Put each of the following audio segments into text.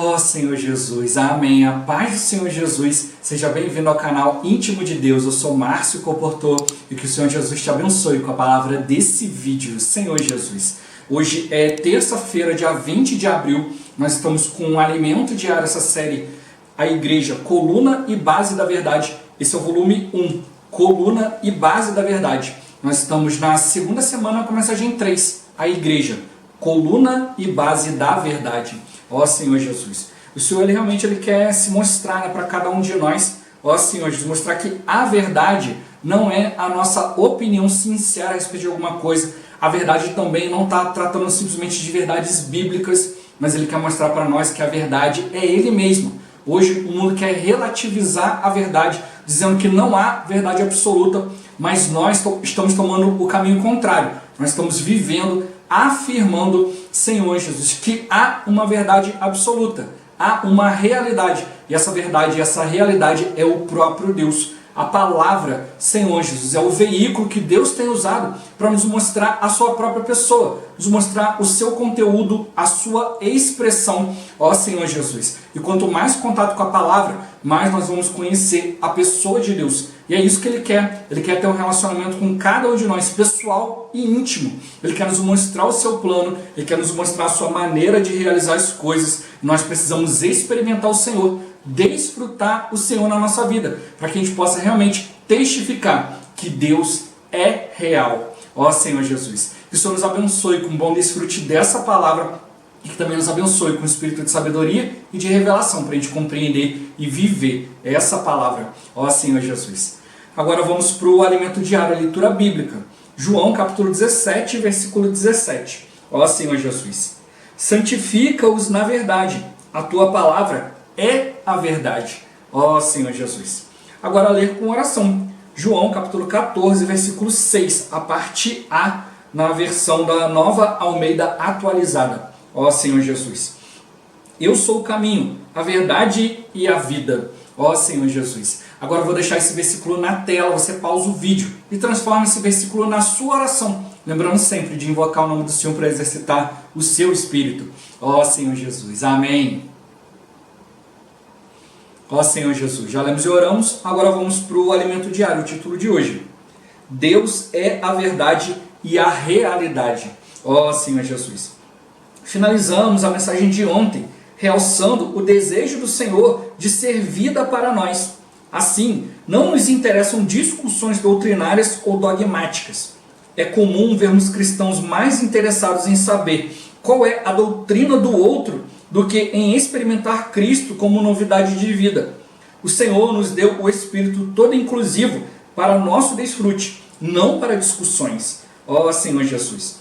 Oh Senhor Jesus, amém. A paz do Senhor Jesus, seja bem-vindo ao canal Íntimo de Deus. Eu sou Márcio Comportor e que o Senhor Jesus te abençoe com a palavra desse vídeo. Senhor Jesus, hoje é terça-feira, dia 20 de abril, nós estamos com um alimento diário, essa série, a Igreja, Coluna e Base da Verdade. Esse é o volume 1, Coluna e Base da Verdade. Nós estamos na segunda semana com a mensagem 3, a Igreja, Coluna e Base da Verdade. Ó Senhor Jesus, o Senhor ele quer se mostrar para cada um de nós, ó Senhor Jesus, mostrar que a verdade não é a nossa opinião sincera a respeito de alguma coisa. A verdade também não está tratando simplesmente de verdades bíblicas, mas Ele quer mostrar para nós que a verdade é Ele mesmo. Hoje o mundo quer relativizar a verdade, dizendo que não há verdade absoluta, mas nós estamos tomando o caminho contrário. Nós estamos vivendo, afirmando, Senhor Jesus, que há uma verdade absoluta, há uma realidade, e essa verdade e essa realidade é o próprio Deus. A palavra, Senhor Jesus, é o veículo que Deus tem usado para nos mostrar a sua própria pessoa, nos mostrar o seu conteúdo, a sua expressão, ó Senhor Jesus. E quanto mais contato com a palavra, mais nós vamos conhecer a pessoa de Deus. E é isso que Ele quer. Ele quer ter um relacionamento com cada um de nós, pessoal e íntimo. Ele quer nos mostrar o seu plano, Ele quer nos mostrar a sua maneira de realizar as coisas. Nós precisamos experimentar o Senhor, desfrutar o Senhor na nossa vida, para que a gente possa realmente testificar que Deus é real. Ó Senhor Jesus, que o Senhor nos abençoe com um bom desfrute dessa palavra e que também nos abençoe com o espírito de sabedoria e de revelação para a gente compreender e viver essa palavra. Ó Senhor Jesus. Agora vamos para o alimento diário, a leitura bíblica. João capítulo 17, versículo 17. Ó Senhor Jesus. Santifica-os na verdade. A tua palavra é a verdade. Ó Senhor Jesus. Agora ler com oração. João capítulo 14, versículo 6, a parte A, na versão da Nova Almeida atualizada. Ó Senhor Jesus. Eu sou o caminho, a verdade e a vida. Ó Senhor Jesus. Agora eu vou deixar esse versículo na tela, você pausa o vídeo e transforma esse versículo na sua oração. Lembrando sempre de invocar o nome do Senhor para exercitar o seu espírito. Ó Senhor Jesus. Amém. Ó Senhor Jesus, já lemos e oramos, agora vamos para o alimento diário, o título de hoje. Deus é a verdade e a realidade. Ó Senhor Jesus. Finalizamos a mensagem de ontem, realçando o desejo do Senhor de ser vida para nós. Assim, não nos interessam discussões doutrinárias ou dogmáticas. É comum vermos cristãos mais interessados em saber qual é a doutrina do outro do que em experimentar Cristo como novidade de vida. O Senhor nos deu o Espírito todo inclusivo para nosso desfrute, não para discussões. Ó Senhor Jesus.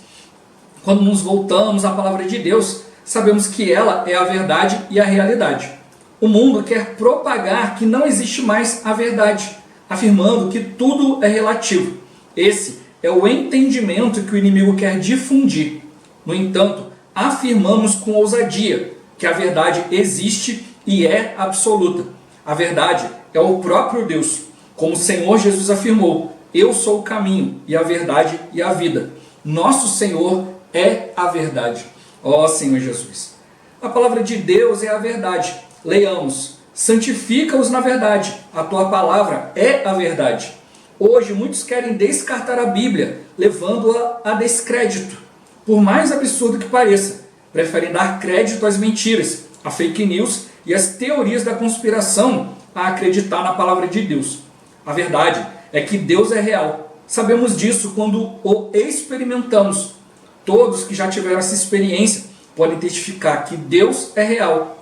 Quando nos voltamos à palavra de Deus, sabemos que ela é a verdade e a realidade. O mundo quer propagar que não existe mais a verdade, afirmando que tudo é relativo. Esse é o entendimento que o inimigo quer difundir. No entanto, afirmamos com ousadia que a verdade existe e é absoluta. A verdade é o próprio Deus. Como o Senhor Jesus afirmou, eu sou o caminho e a verdade e a vida. Nosso Senhor é a verdade. Ó Senhor Jesus. A palavra de Deus é a verdade. Leiamos. Santifica-os na verdade. A tua palavra é a verdade. Hoje muitos querem descartar a Bíblia, levando-a a descrédito. Por mais absurdo que pareça, preferem dar crédito às mentiras, a fake news e às teorias da conspiração a acreditar na palavra de Deus. A verdade é que Deus é real. Sabemos disso quando o experimentamos. Todos que já tiveram essa experiência podem testificar que Deus é real.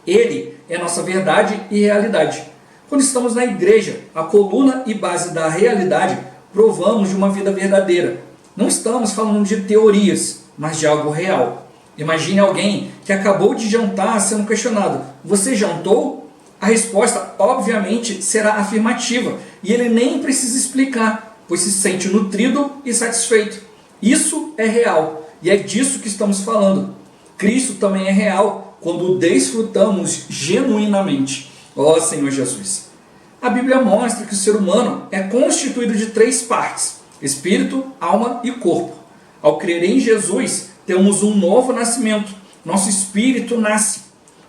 Ele é nossa verdade e realidade. Quando estamos na igreja, a coluna e base da realidade, provamos de uma vida verdadeira. Não estamos falando de teorias, mas de algo real. Imagine alguém que acabou de jantar sendo questionado: você jantou? A resposta, obviamente, será afirmativa, e ele nem precisa explicar, pois se sente nutrido e satisfeito. Isso é real, e é disso que estamos falando. Cristo também é real quando o desfrutamos genuinamente. Ó Senhor Jesus. A Bíblia mostra que o ser humano é constituído de 3 partes: espírito, alma e corpo. Ao crer em Jesus, temos um novo nascimento. Nosso espírito nasce.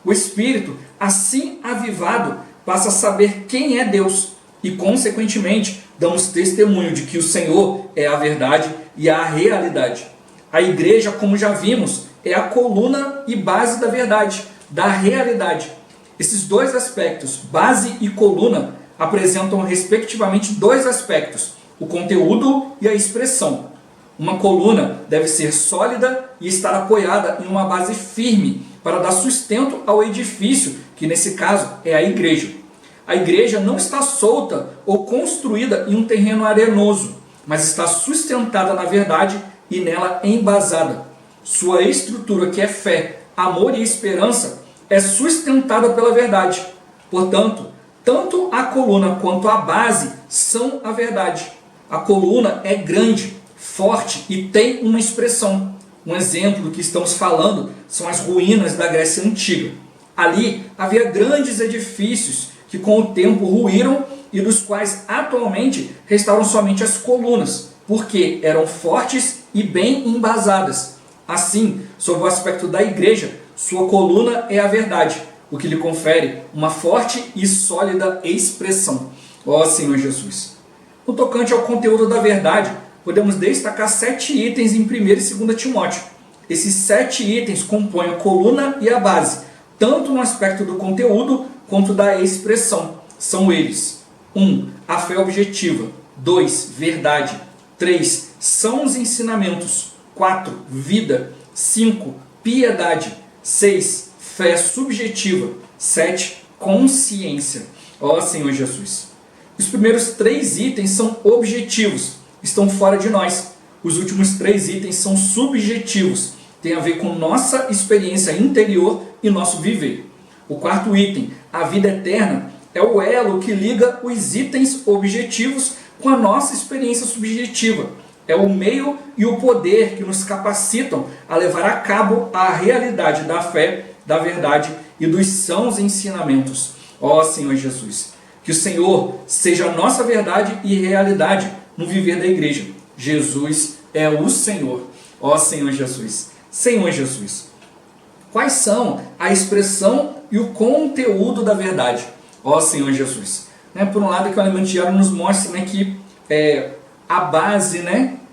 O espírito, assim avivado, passa a saber quem é Deus e, consequentemente, damos testemunho de que o Senhor é a verdade e a realidade. A igreja, como já vimos, é a coluna e base da verdade, da realidade. Esses dois aspectos, base e coluna, apresentam respectivamente dois aspectos, o conteúdo e a expressão. Uma coluna deve ser sólida e estar apoiada em uma base firme para dar sustento ao edifício, que nesse caso é a igreja. A igreja não está solta ou construída em um terreno arenoso, mas está sustentada na verdade e nela embasada. Sua estrutura, que é fé, amor e esperança, é sustentada pela verdade. Portanto, tanto a coluna quanto a base são a verdade. A coluna é grande, forte e tem uma expressão. Um exemplo do que estamos falando são as ruínas da Grécia Antiga. Ali havia grandes edifícios que com o tempo ruíram e dos quais atualmente restaram somente as colunas, porque eram fortes e bem embasadas. Assim, sob o aspecto da igreja, sua coluna é a verdade, o que lhe confere uma forte e sólida expressão. Ó Senhor Jesus! No tocante ao conteúdo da verdade, podemos destacar 7 itens em 1 e 2 Timóteo. Esses 7 itens compõem a coluna e a base, tanto no aspecto do conteúdo quanto da expressão. São eles: 1. A fé objetiva. 2. Verdade. 3. São os ensinamentos. 4. Vida. 5. Piedade. 6. Fé subjetiva. 7. Consciência. Ó Senhor Jesus! Os primeiros 3 itens são objetivos, estão fora de nós. Os últimos 3 itens são subjetivos, tem a ver com nossa experiência interior e nosso viver. O 4º item, a vida eterna, é o elo que liga os itens objetivos com a nossa experiência subjetiva. É o meio e o poder que nos capacitam a levar a cabo a realidade da fé, da verdade e dos sãos ensinamentos. Ó Senhor Jesus! Que o Senhor seja a nossa verdade e realidade no viver da igreja. Jesus é o Senhor. Ó Senhor Jesus! Senhor Jesus! Quais são a expressão e o conteúdo da verdade? Ó Senhor Jesus! Por um lado, que o elemento diário nos mostra que a base,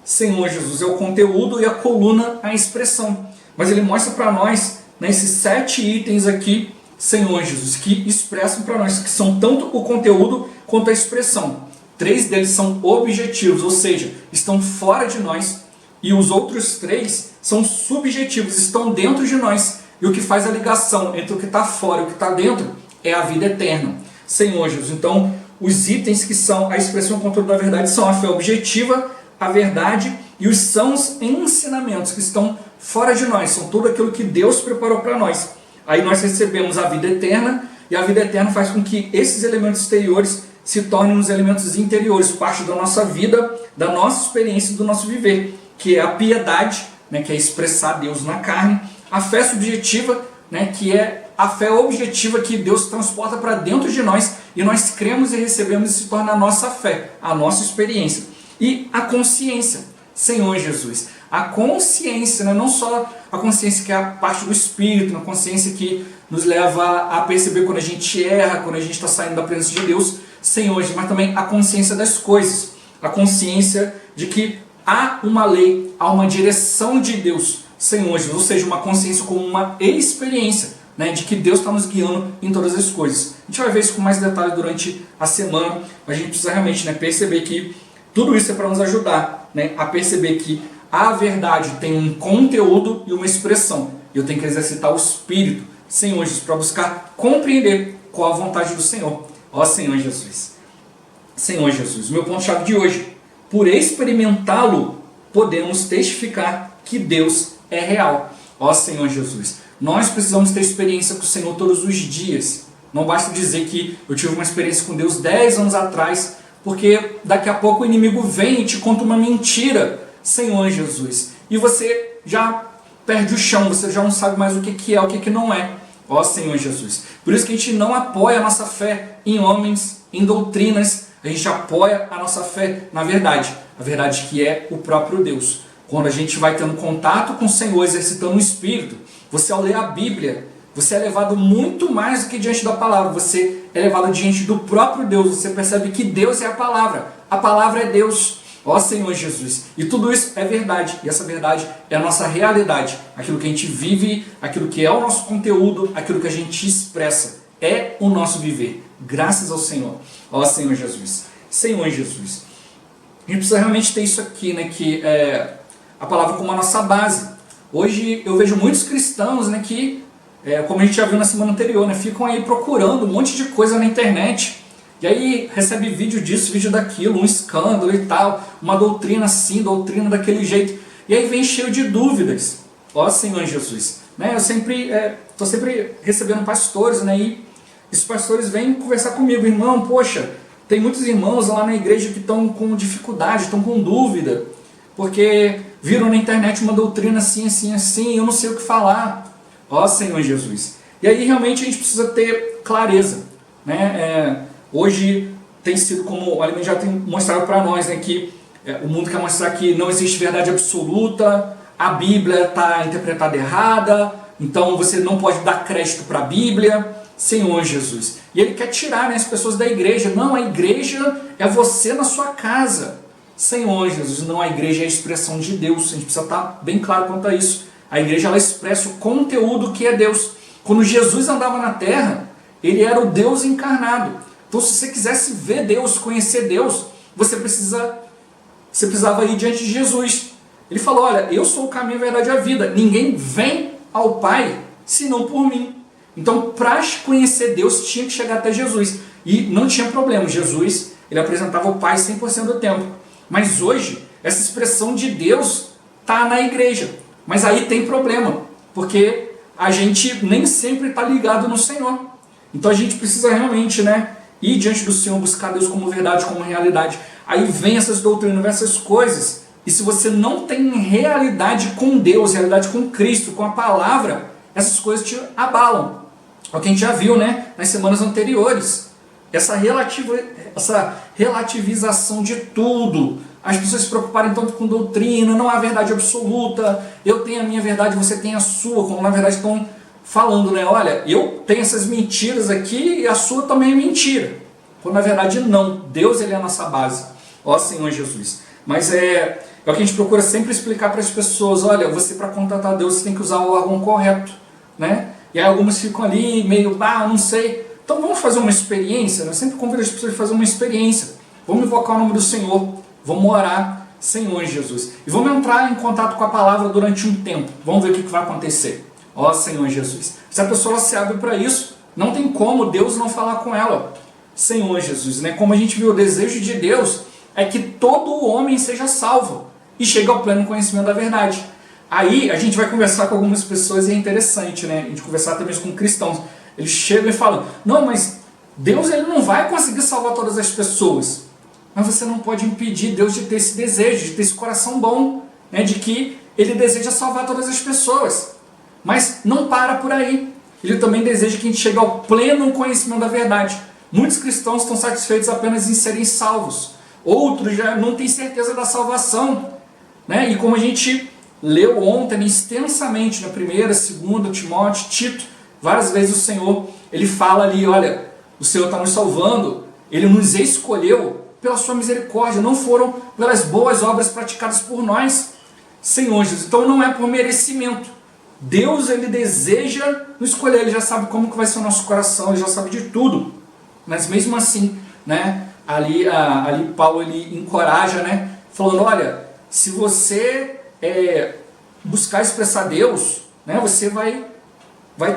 Senhor Jesus, é o conteúdo e a coluna a expressão. Mas ele mostra para nós esses 7 itens aqui, Senhor Jesus, que expressam para nós, que são tanto o conteúdo quanto a expressão. 3 deles são objetivos, ou seja, estão fora de nós, e os outros 3 são subjetivos, estão dentro de nós. E o que faz a ligação entre o que está fora e o que está dentro é a vida eterna. Senhor Jesus, então, os itens que são a expressão e o conteúdo da verdade são a fé objetiva, a verdade e os sãos ensinamentos que estão fora de nós, são tudo aquilo que Deus preparou para nós. Aí nós recebemos a vida eterna, e a vida eterna faz com que esses elementos exteriores se tornem os elementos interiores, parte da nossa vida, da nossa experiência e do nosso viver, que é a piedade, que é expressar Deus na carne, a fé subjetiva, que é a fé objetiva que Deus transporta para dentro de nós, e nós cremos e recebemos e se torna a nossa fé, a nossa experiência. E a consciência, Senhor Jesus, a consciência, não só a consciência que é a parte do Espírito, a consciência que nos leva a perceber quando a gente erra, quando a gente está saindo da presença de Deus, Senhor, mas também a consciência das coisas, a consciência de que há uma lei, há uma direção de Deus, Senhor Jesus, ou seja, uma consciência como uma experiência, de que Deus está nos guiando em todas as coisas. A gente vai ver isso com mais detalhe durante a semana, mas a gente precisa realmente perceber que tudo isso é para nos ajudar a perceber que a verdade tem um conteúdo e uma expressão. Eu tenho que exercitar o Espírito, Senhor Jesus, para buscar compreender qual a vontade do Senhor. Ó Senhor Jesus! Senhor Jesus, meu ponto-chave de hoje: por experimentá-lo, podemos testificar que Deus é real. Ó Senhor Jesus, nós precisamos ter experiência com o Senhor todos os dias. Não basta dizer que eu tive uma experiência com Deus 10 anos atrás, porque daqui a pouco o inimigo vem e te conta uma mentira, Senhor Jesus, e você já perde o chão, você já não sabe mais o que é, o que não é. Ó Senhor Jesus, por isso que a gente não apoia a nossa fé em homens, em doutrinas, a gente apoia a nossa fé na verdade, a verdade que é o próprio Deus. Quando a gente vai tendo contato com o Senhor, exercitando o Espírito, você ao ler a Bíblia, Você é levado muito mais do que diante da palavra. Você é levado diante do próprio Deus. Você percebe que Deus é a palavra. A palavra é Deus. Ó Senhor Jesus. E tudo isso é verdade. E essa verdade é a nossa realidade. Aquilo que a gente vive, aquilo que é o nosso conteúdo, aquilo que a gente expressa. É o nosso viver. Graças ao Senhor. Ó Senhor Jesus. Senhor Jesus. A gente precisa realmente ter isso aqui, né? Que é a palavra como a nossa base. Hoje eu vejo muitos cristãos, né, que, como a gente já viu na semana anterior, né, ficam aí procurando um monte de coisa na internet. E aí recebe vídeo disso, vídeo daquilo, um escândalo e tal, uma doutrina assim, doutrina daquele jeito. E aí vem cheio de dúvidas. Ó Senhor Jesus. Né, eu estou sempre recebendo pastores, né, e esses pastores vêm conversar comigo. Irmão, poxa, tem muitos irmãos lá na igreja que estão com dificuldade, estão com dúvida, porque viram na internet uma doutrina assim, assim, assim, eu não sei o que falar. Ó Senhor Jesus. E aí realmente a gente precisa ter clareza. Né? Hoje tem sido, como o Alimento já tem mostrado para nós, né, que o mundo quer mostrar que não existe verdade absoluta, a Bíblia está interpretada errada, então você não pode dar crédito para a Bíblia. Senhor Jesus. E ele quer tirar, né, as pessoas da igreja. Não, a igreja é você na sua casa. Senhor Jesus, não, a igreja é a expressão de Deus. A gente precisa estar bem claro quanto a isso. A igreja, ela expressa o conteúdo que é Deus. Quando Jesus andava na terra, ele era o Deus encarnado. Então, se você quisesse ver Deus, conhecer Deus, você precisava ir diante de Jesus. Ele falou, olha, eu sou o caminho, a verdade e a vida. Ninguém vem ao Pai senão por mim. Então, para conhecer Deus, tinha que chegar até Jesus. E não tinha problema, Jesus, ele apresentava o Pai 100% do tempo. Mas hoje, essa expressão de Deus está na igreja. Mas aí tem problema, porque a gente nem sempre está ligado no Senhor. Então a gente precisa realmente, né, ir diante do Senhor, buscar Deus como verdade, como realidade. Aí vem essas doutrinas, vem essas coisas. E se você não tem realidade com Deus, realidade com Cristo, com a palavra, essas coisas te abalam. É o que a gente já viu, né, nas semanas anteriores. Essa relativização de tudo. As pessoas se preocuparem tanto com doutrina, não há verdade absoluta, eu tenho a minha verdade, você tem a sua, como na verdade estão falando, né? Olha, eu tenho essas mentiras aqui e a sua também é mentira. Quando na verdade não, Deus, ele é a nossa base. Ó Senhor Jesus. Mas é o que a gente procura sempre explicar para as pessoas. Olha, você, para contatar Deus, você tem que usar o órgão correto, né? E aí algumas ficam ali meio, não sei. Então vamos fazer uma experiência, né? Eu sempre convido as pessoas a fazer uma experiência. Vamos invocar o nome do Senhor, vamos orar, Senhor Jesus. E vamos entrar em contato com a palavra durante um tempo. Vamos ver o que vai acontecer. Ó Senhor Jesus. Se a pessoa se abre para isso, não tem como Deus não falar com ela. Senhor Jesus, né? Como a gente viu, o desejo de Deus é que todo homem seja salvo e chegue ao pleno conhecimento da verdade. Aí a gente vai conversar com algumas pessoas e é interessante, né? A gente conversar também com cristãos. Eles chegam e falam, não, mas Deus, ele não vai conseguir salvar todas as pessoas. Mas você não pode impedir Deus de ter esse desejo, de ter esse coração bom, né? De que ele deseja salvar todas as pessoas. Mas não para por aí. Ele também deseja que a gente chegue ao pleno conhecimento da verdade. Muitos cristãos estão satisfeitos apenas em serem salvos. Outros já não têm certeza da salvação, né? E como a gente leu ontem extensamente, na 1ª, 2ª, Timóteo, Tito, várias vezes o Senhor, ele fala ali, olha, o Senhor está nos salvando, ele nos escolheu pela sua misericórdia, não foram pelas boas obras praticadas por nós, Senhor Jesus. Então não é por merecimento. Deus, ele deseja nos escolher, ele já sabe como que vai ser o nosso coração, ele já sabe de tudo. Mas mesmo assim, né, ali Paulo, ele encoraja, né, falando, olha, se você buscar expressar Deus, né, você vai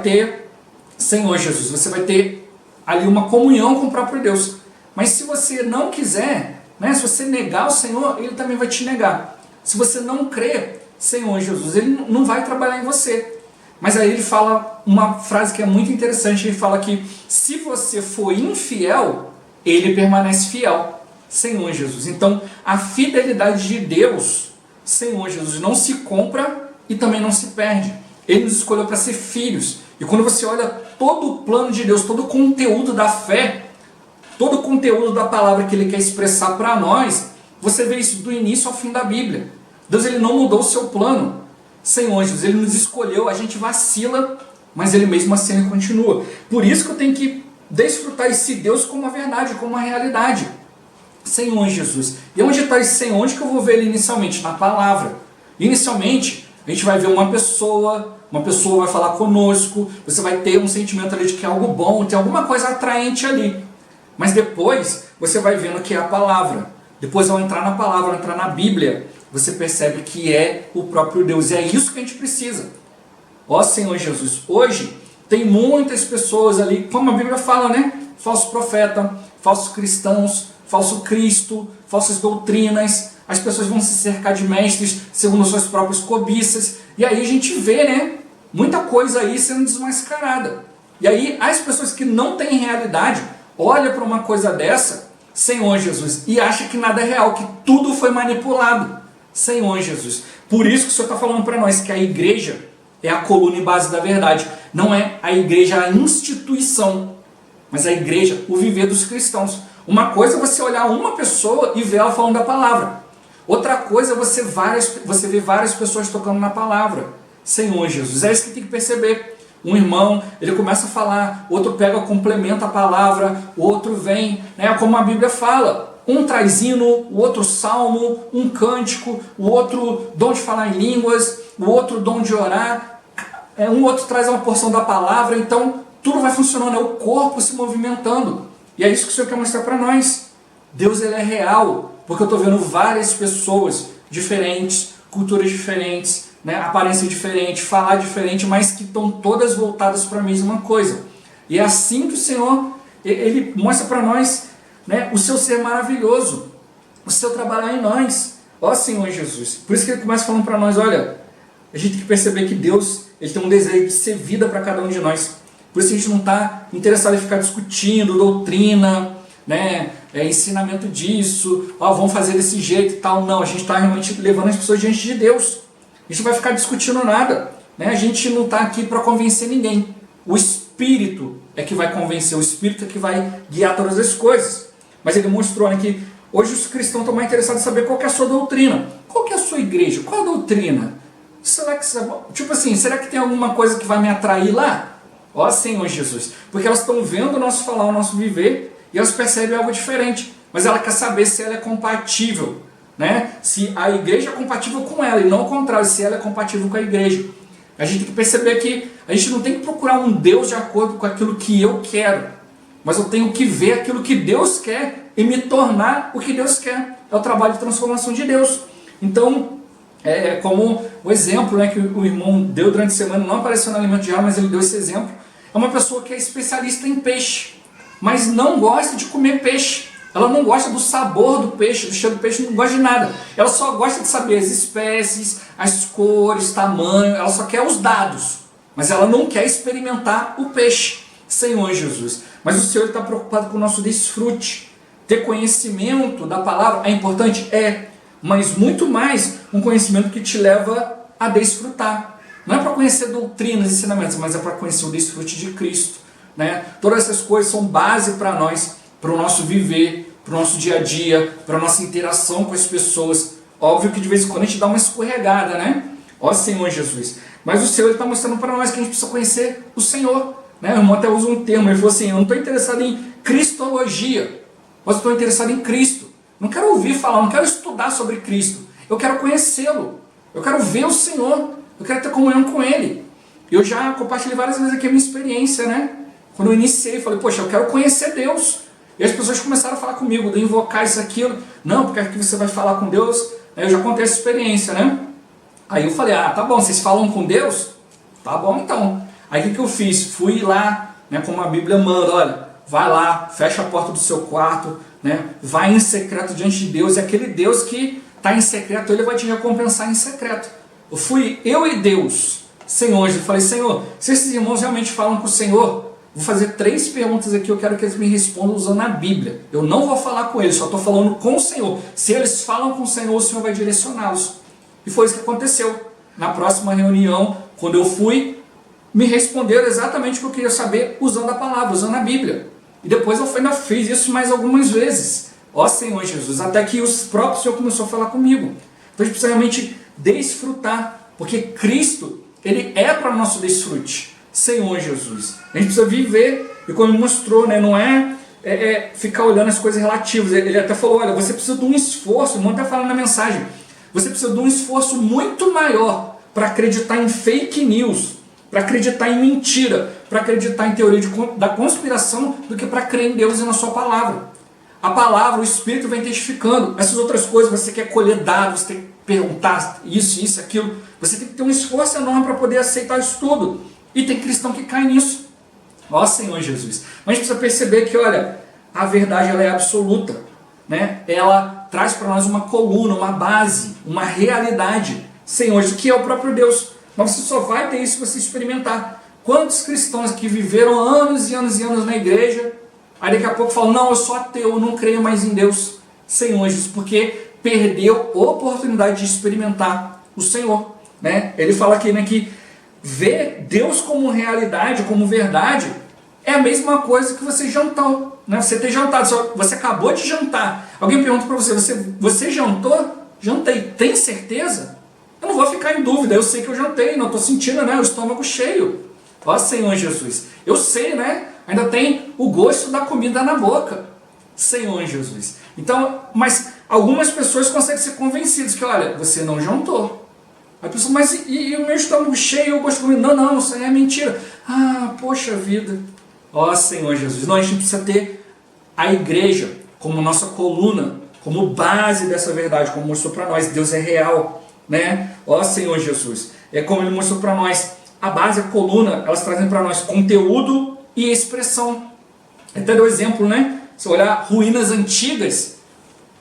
ter, Senhor Jesus, você vai ter ali uma comunhão com o próprio Deus. Mas se você não quiser, né, se você negar o Senhor, ele também vai te negar. Se você não crer, Senhor Jesus, ele não vai trabalhar em você. Mas aí ele fala uma frase que é muito interessante, ele fala que se você for infiel, ele permanece fiel, Senhor Jesus. Então a fidelidade de Deus, Senhor Jesus, não se compra e também não se perde. Ele nos escolheu para ser filhos. E quando você olha todo o plano de Deus, todo o conteúdo da fé, todo o conteúdo da palavra que ele quer expressar para nós, você vê isso do início ao fim da Bíblia. Deus, ele não mudou o seu plano. Senhor Jesus, ele nos escolheu, a gente vacila, mas ele mesmo assim ele continua. Por isso que eu tenho que desfrutar esse Deus como uma verdade, como uma realidade. Senhor Jesus. E onde está esse Senhor? Onde que eu vou ver ele inicialmente? Na palavra. Inicialmente, a gente vai ver uma pessoa vai falar conosco, você vai ter um sentimento ali de que é algo bom, tem alguma coisa atraente ali. Mas depois, você vai vendo que é a palavra. Depois, ao entrar na palavra, ao entrar na Bíblia, você percebe que é o próprio Deus. E é isso que a gente precisa. Ó Senhor Jesus, hoje tem muitas pessoas ali, como a Bíblia fala, né? Falso profeta, falsos cristãos, falso Cristo, falsas doutrinas. As pessoas vão se cercar de mestres segundo suas próprias cobiças. E aí a gente vê, né? Muita coisa aí sendo desmascarada. E aí as pessoas que não têm realidade olham para uma coisa dessa, Senhor Jesus, e acham que nada é real, que tudo foi manipulado. Senhor Jesus. Por isso que o Senhor está falando para nós que a igreja é a coluna e base da verdade. Não é a igreja a instituição, mas a igreja, o viver dos cristãos. Uma coisa é você olhar uma pessoa e ver ela falando da palavra. Outra coisa é você ver várias pessoas tocando na palavra. Senhor Jesus, é isso que tem que perceber. Um irmão, ele começa a falar, outro pega, complementa a palavra, o outro vem, né, como a Bíblia fala. Um traz hino, o outro salmo, um cântico, o outro dom de falar em línguas, o outro dom de orar, um outro traz uma porção da palavra. Então tudo vai funcionando, é o corpo se movimentando. E é isso que o Senhor quer mostrar para nós. Deus, ele é real, porque eu estou vendo várias pessoas diferentes, culturas diferentes, né, aparência diferente, falar diferente, mas que estão todas voltadas para a mesma coisa. E é assim que o Senhor, ele mostra para nós, né, o seu ser maravilhoso, o seu trabalhar em nós. Ó Senhor Jesus. Por isso que ele começa falando para nós, olha, a gente tem que perceber que Deus, ele tem um desejo de ser vida para cada um de nós. Por isso a gente não está interessado em ficar discutindo doutrina, né, ensinamento disso, vamos fazer desse jeito e tal. Não, a gente está realmente levando as pessoas diante de Deus. A gente não vai ficar discutindo nada, né? A gente não está aqui para convencer ninguém. O Espírito é que vai convencer, o Espírito é que vai guiar todas as coisas. Mas ele mostrou, né, que hoje os cristãos estão mais interessados em saber qual que é a sua doutrina. Qual que é a sua igreja? Qual a doutrina? Será que, tipo assim, será que tem alguma coisa que vai me atrair lá? Ó Senhor Jesus. Porque elas estão vendo o nosso falar, o nosso viver, e elas percebem algo diferente. Mas ela quer saber se ela é compatível, né? Se a igreja é compatível com ela, e não ao contrário, se ela é compatível com a igreja. A gente tem que perceber que a gente não tem que procurar um Deus de acordo com aquilo que eu quero, mas eu tenho que ver aquilo que Deus quer e me tornar o que Deus quer. É o trabalho de transformação de Deus. Então, como o exemplo, né, que o irmão deu durante a semana, não apareceu no Alimento Diário, mas ele deu esse exemplo. É uma pessoa que é especialista em peixe, mas não gosta de comer peixe. Ela não gosta do sabor do peixe, do cheiro do peixe, não gosta de nada. Ela só gosta de saber as espécies, as cores, tamanho, ela só quer os dados. Mas ela não quer experimentar o peixe. Senhor Jesus. Mas o Senhor está preocupado com o nosso desfrute. Ter conhecimento da palavra é importante? É. Mas muito mais um conhecimento que te leva a desfrutar. Não é para conhecer doutrinas e ensinamentos, mas é para conhecer o desfrute de Cristo, né? Todas essas coisas são base para nós, para o nosso viver, para o nosso dia a dia, para a nossa interação com as pessoas. Óbvio que de vez em quando a gente dá uma escorregada, né? Ó Senhor Jesus. Mas o Senhor está mostrando para nós que a gente precisa conhecer o Senhor, né? O irmão até usa um termo, ele falou assim, eu não estou interessado em cristologia, mas estou interessado em Cristo. Não quero ouvir falar, não quero estudar sobre Cristo. Eu quero conhecê-lo. Eu quero ver o Senhor. Eu quero ter comunhão com Ele. Eu já compartilhei várias vezes aqui a minha experiência, né? Quando eu iniciei, falei, poxa, eu quero conhecer Deus. E as pessoas começaram a falar comigo, de invocar isso, aquilo. Não, porque aqui você vai falar com Deus. Eu já contei essa experiência, né? Aí eu falei, tá bom, vocês falam com Deus? Tá bom então. Aí o que eu fiz? Fui lá, né, como a Bíblia manda, olha, vai lá, fecha a porta do seu quarto, né, vai em secreto diante de Deus, e aquele Deus que está em secreto, Ele vai te recompensar em secreto. Eu e Deus, Senhor, eu falei, Senhor, se esses irmãos realmente falam com o Senhor, vou fazer 3 perguntas aqui, eu quero que eles me respondam usando a Bíblia. Eu não vou falar com eles, só estou falando com o Senhor. Se eles falam com o Senhor vai direcioná-los. E foi isso que aconteceu. Na próxima reunião, quando eu fui, me responderam exatamente o que eu queria saber, usando a palavra, usando a Bíblia. E depois eu ainda fiz isso mais algumas vezes. Ó Senhor Jesus, até que o próprio Senhor começou a falar comigo. Então a gente precisa realmente desfrutar, porque Cristo, Ele é para o nosso desfrute. Senhor Jesus. A gente precisa viver, e como ele mostrou, né, não é ficar olhando as coisas relativas. Ele até falou, olha, você precisa de um esforço, o irmão até fala na mensagem, você precisa de um esforço muito maior para acreditar em fake news, para acreditar em mentira, para acreditar em teoria da conspiração, do que para crer em Deus e na sua palavra. A palavra, o Espírito vem testificando. Essas outras coisas, você quer colher dados, você tem que perguntar isso, aquilo. Você tem que ter um esforço enorme para poder aceitar isso tudo. E tem cristão que cai nisso. Ó Senhor Jesus. Mas a gente precisa perceber que, olha, a verdade ela é absoluta, né? Ela traz para nós uma coluna, uma base, uma realidade. Senhor, isso que é o próprio Deus. Mas você só vai ter isso se você experimentar. Quantos cristãos que viveram anos e anos e anos na igreja, aí daqui a pouco falam, não, eu sou ateu, eu não creio mais em Deus. Senhor, Jesus, porque perdeu a oportunidade de experimentar o Senhor, né? Ele fala aqui, né, que ver Deus como realidade, como verdade, é a mesma coisa que você jantou, né? Você ter jantado, você acabou de jantar. Alguém pergunta para você jantou? Jantei. Tem certeza? Eu não vou ficar em dúvida, eu sei que eu jantei, não estou sentindo, né, o estômago cheio. Ó Senhor Jesus, eu sei, né? Ainda tem o gosto da comida na boca. Senhor Jesus. Então, mas algumas pessoas conseguem ser convencidas que, olha, você não jantou. A pessoa, mas e o meu estômago cheio, eu gosto de comida? Não, isso aí é mentira. Ah, poxa vida. Ó Senhor Jesus. Não, a gente precisa ter a igreja como nossa coluna, como base dessa verdade, como mostrou para nós. Deus é real, né? Ó Senhor Jesus. É como ele mostrou para nós. A base, a coluna, elas trazem para nós conteúdo e expressão. Até deu exemplo, né? Se olhar ruínas antigas,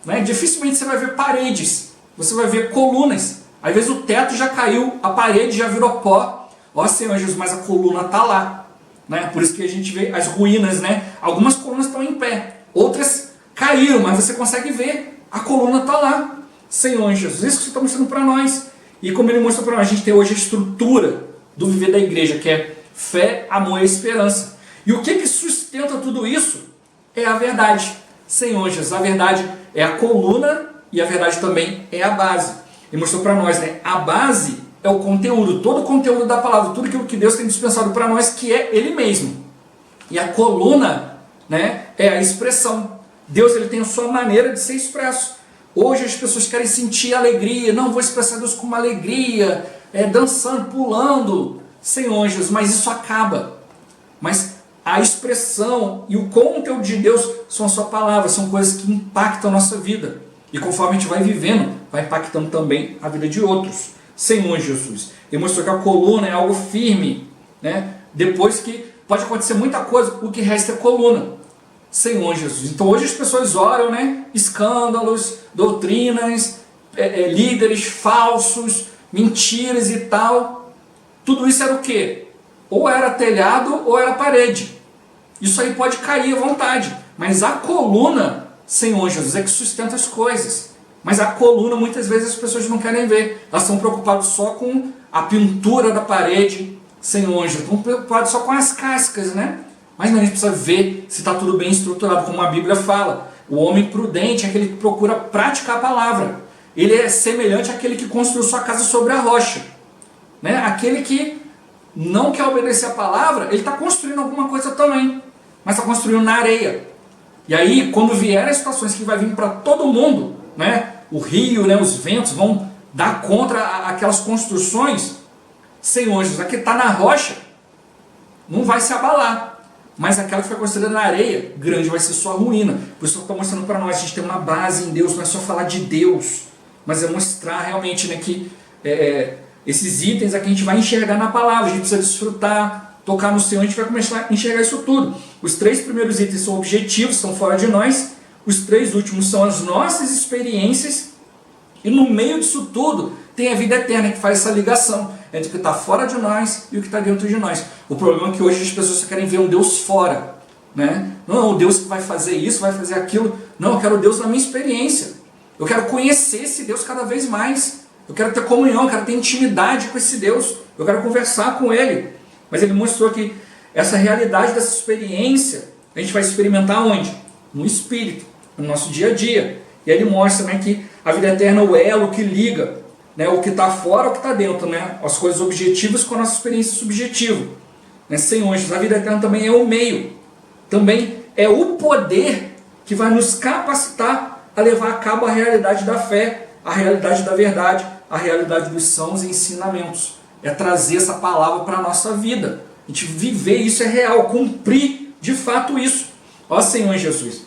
né? Dificilmente você vai ver paredes, você vai ver colunas. Às vezes o teto já caiu, a parede já virou pó. Ó Senhor Jesus, mas a coluna está lá, né? Por isso que a gente vê as ruínas, né? Algumas colunas estão em pé, outras caíram, mas você consegue ver, a coluna está lá. Senhor Jesus, isso que você está mostrando para nós. E como ele mostrou para nós, a gente tem hoje a estrutura do viver da igreja, que é fé, amor e esperança. E o que sustenta tudo isso? É a verdade. Senhor Jesus, a verdade é a coluna e a verdade também é a base. E mostrou para nós, né? A base é o conteúdo, todo o conteúdo da palavra, tudo aquilo que Deus tem dispensado para nós, que é Ele mesmo. E a coluna, né, é a expressão. Deus, ele tem a sua maneira de ser expresso. Hoje as pessoas querem sentir alegria. Não, vou expressar Deus com uma alegria, dançando, pulando. Senhor Jesus, mas isso acaba. Mas a expressão e o conteúdo de Deus são a sua palavra, são coisas que impactam a nossa vida. E conforme a gente vai vivendo, vai impactando também a vida de outros. Senhor Jesus. Ele mostrou que a coluna é algo firme, né? Depois que pode acontecer muita coisa, o que resta é coluna. Senhor Jesus. Então hoje as pessoas oram, né? Escândalos, doutrinas, líderes falsos, mentiras e tal. Tudo isso era o quê? Ou era telhado ou era parede. Isso aí pode cair à vontade. Mas a coluna, Senhor Jesus, é que sustenta as coisas. Mas a coluna muitas vezes as pessoas não querem ver. Elas estão preocupadas só com a pintura da parede. Senhor Jesus, estão preocupadas só com as cascas, né? Mas não, a gente precisa ver se está tudo bem estruturado, como a Bíblia fala. O homem prudente é aquele que procura praticar a palavra. Ele é semelhante àquele que construiu sua casa sobre a rocha, né? Aquele que não quer obedecer a palavra, ele está construindo alguma coisa também, mas está construindo na areia. E aí, quando vier as situações que vai vir para todo mundo, né? O rio, né? Os ventos vão dar contra aquelas construções. Senhor Jesus, aqui está na rocha, não vai se abalar. Mas aquela que foi construída na areia, grande vai ser sua ruína. Por isso que eu estou mostrando para nós, a gente tem uma base em Deus, não é só falar de Deus, mas é mostrar realmente, né, que esses itens aqui a gente vai enxergar na palavra, a gente precisa desfrutar, tocar no Senhor, a gente vai começar a enxergar isso tudo. Os 3 primeiros itens são objetivos, estão fora de nós, os 3 últimos são as nossas experiências, e no meio disso tudo tem a vida eterna que faz essa ligação entre o que está fora de nós e o que está dentro de nós. O problema é que hoje as pessoas só querem ver um Deus fora, né? Não, o Deus que vai fazer isso, vai fazer aquilo. Não, eu quero Deus na minha experiência. Eu quero conhecer esse Deus cada vez mais. Eu quero ter comunhão, eu quero ter intimidade com esse Deus. Eu quero conversar com Ele. Mas Ele mostrou que essa realidade dessa experiência, a gente vai experimentar onde? No Espírito, no nosso dia a dia. E aí Ele mostra, né, que a vida eterna é o elo que liga, né, o que está fora, o que está dentro, né, as coisas objetivas com a nossa experiência subjetiva. né? Senhor Jesus, a vida eterna também é o meio, também é o poder que vai nos capacitar a levar a cabo a realidade da fé, a realidade da verdade, a realidade dos sãos ensinamentos. É trazer essa palavra para a nossa vida. A gente viver isso é real, cumprir de fato isso. Ó Senhor Jesus.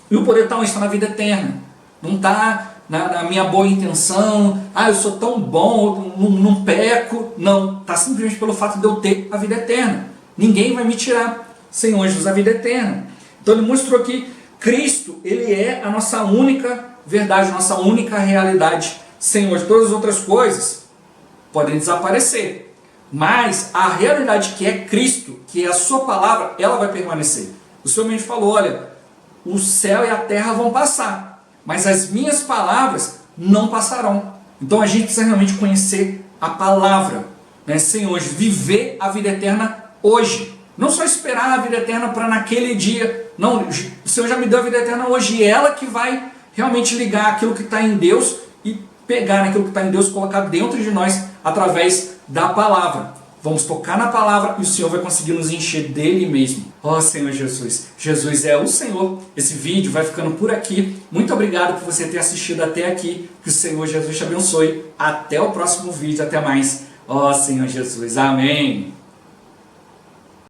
E o poder está na vida eterna. Não está na minha boa intenção. Eu sou tão bom, não peco. Não. Está simplesmente pelo fato de eu ter a vida eterna. Ninguém vai me tirar, Senhor Jesus, a vida eterna. Então ele mostrou que Cristo, ele é a nossa única verdade, nossa única realidade. Senhor, todas as outras coisas podem desaparecer, mas a realidade que é Cristo, que é a sua palavra, ela vai permanecer. O Senhor mesmo falou, olha, o céu e a terra vão passar, mas as minhas palavras não passarão. Então a gente precisa realmente conhecer a palavra, né? Senhor, viver a vida eterna hoje. Não só esperar a vida eterna para naquele dia. Não, o Senhor já me deu a vida eterna hoje, e ela que vai realmente ligar aquilo que está em Deus e pegar naquilo que está em Deus, colocar dentro de nós através da palavra. Vamos tocar na palavra e o Senhor vai conseguir nos encher dele mesmo. Ó Senhor Jesus, Jesus é o Senhor. Esse vídeo vai ficando por aqui. Muito obrigado por você ter assistido até aqui. Que o Senhor Jesus te abençoe. Até o próximo vídeo, até mais. Ó Senhor Jesus, amém.